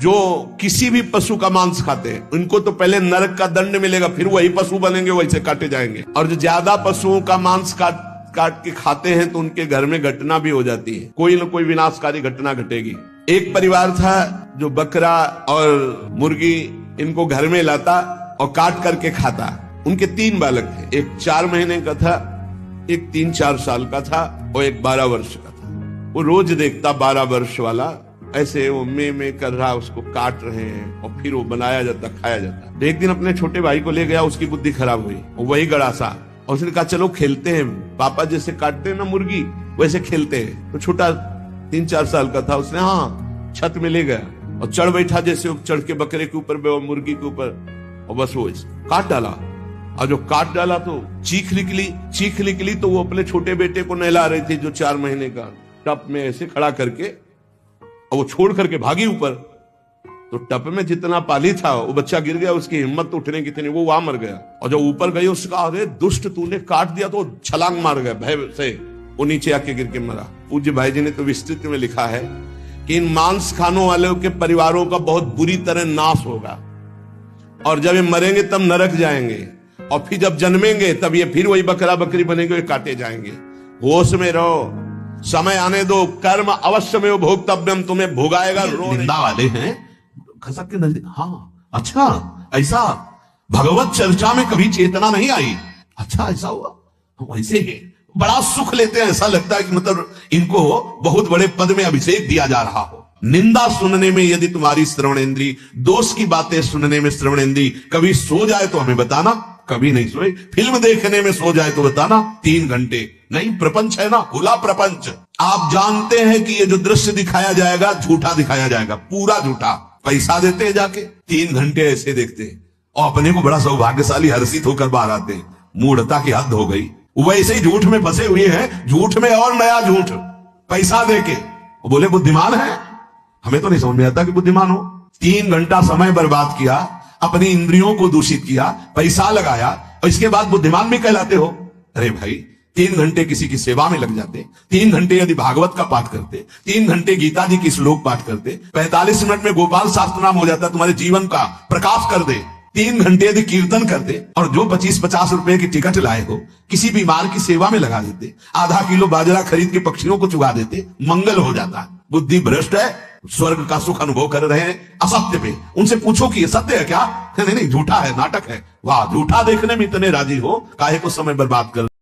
जो किसी भी पशु का मांस खाते हैं उनको तो पहले नरक का दंड मिलेगा, फिर वही पशु बनेंगे, वैसे काटे जाएंगे। और जो ज्यादा पशुओं का मांस काट के खाते हैं तो उनके घर में घटना भी हो जाती है, कोई न कोई विनाशकारी घटना घटेगी। एक परिवार था जो बकरा और मुर्गी इनको घर में लाता और काट करके खाता। उनके 3 बालक थे, एक 4 महीने का था, एक 3-4 साल का था और एक 12 वर्ष का था। वो रोज देखता 12 वर्ष वाला ऐसे वो में कर रहा, उसको काट रहे हैं और फिर वो बनाया जाता, खाया जाता। एक दिन अपने छोटे भाई को ले गया, उसकी बुद्धि खराब हुई, वही गड़ासा, और उसने कहा चलो खेलते हैं, पापा जैसे काटते हैं ना मुर्गी वैसे खेलते हैं। तो छोटा 3-4 साल का था, उसने हाँ छत में ले गया और चढ़ बैठा, जैसे चढ़ के बकरे के ऊपर और मुर्गी के ऊपर, और बस वो काट डाला। और जो काट डाला तो चीख निकली तो वो अपने छोटे बेटे को नहला रही थी जो 4 महीने का, टप में ऐसे खड़ा करके, और वो छोड़ करके भागी ऊपर। तो टप में जितना पानी था वो बच्चा गिर गया, उसकी हिम्मत तो उठने की थी नहीं, वो वहां मर गया। और जब ऊपर गई उसका, अरे दुष्ट तूने काट दिया, तो छलांग मार गया भय से, वो नीचे आके गिर के मरा। पूज्य भाई जी ने तो विस्तृत में लिखा है कि इन मांस खानों वालों के परिवारों का बहुत बुरी तरह नाश होगा, और जब ये मरेंगे तब नरक जाएंगे, और फिर जब जन्मेंगे तब ये फिर वही बकरा बकरी बनेंगे, ये काटे जाएंगे। होश में रहो, समय आने दो, कर्म अवश्य में भोक्तव्यम, तुम्हें भोगाएगा। निंदा वाले हैं खसक के नजदीक। हाँ अच्छा, ऐसा भगवत चर्चा में कभी चेतना नहीं आई। अच्छा ऐसा हुआ, वैसे ही बड़ा सुख लेते हैं, ऐसा लगता है कि मतलब इनको बहुत बड़े पद में अभिषेक दिया जा रहा हो। निंदा सुनने में यदि तुम्हारी श्रवणेंद्री, दोष की बातें सुनने में श्रवणेंद्री कभी सो जाए तो हमें बताना, कभी नहीं सोए। फिल्म देखने में सो जाए तो बताना, 3 घंटे नहीं, प्रपंच है ना, खुला प्रपंच। आप जानते हैं कि ये जो दृश्य दिखाया जाएगा झूठा दिखाया जाएगा, पूरा झूठा। पैसा देते हैं जाके, 3 घंटे ऐसे देखते हैं और अपने को बड़ा सौभाग्यशाली हर्षित होकर बाहर आते हैं। मूढ़ता की हद हो गई, वैसे ही झूठ में फंसे हुए हैं, झूठ में और नया झूठ, पैसा देके। बोले बुद्धिमान है, हमें तो नहीं समझ में आता कि बुद्धिमान हो। 3 घंटा समय बर्बाद किया, अपनी इंद्रियों को दूषित किया, पैसा लगाया, और इसके बाद बुद्धिमान भी कहलाते हो। अरे भाई 3 घंटे किसी की सेवा में लग जाते, 3 घंटे यदि भागवत का पाठ करते, 3 घंटे गीता जी की श्लोक पाठ करते, 45 मिनट में गोपाल शास्त्र नाम हो जाता, तुम्हारे जीवन का प्रकाश कर दे। 3 घंटे यदि कीर्तन करते, और जो 25-50 रुपए की टिकट लाए हो किसी बीमार की सेवा में लगा देते, आधा किलो बाजरा खरीद के पक्षियों को चुगा देते, मंगल हो जाता। बुद्धि भ्रष्ट है, स्वर्ग का सुख अनुभव कर रहे हैं असत्य पे। उनसे पूछो कि ये सत्य है क्या? नहीं, झूठा है, नाटक है। वाह, झूठा देखने में इतने राजी हो, काहे को समय बर्बाद कर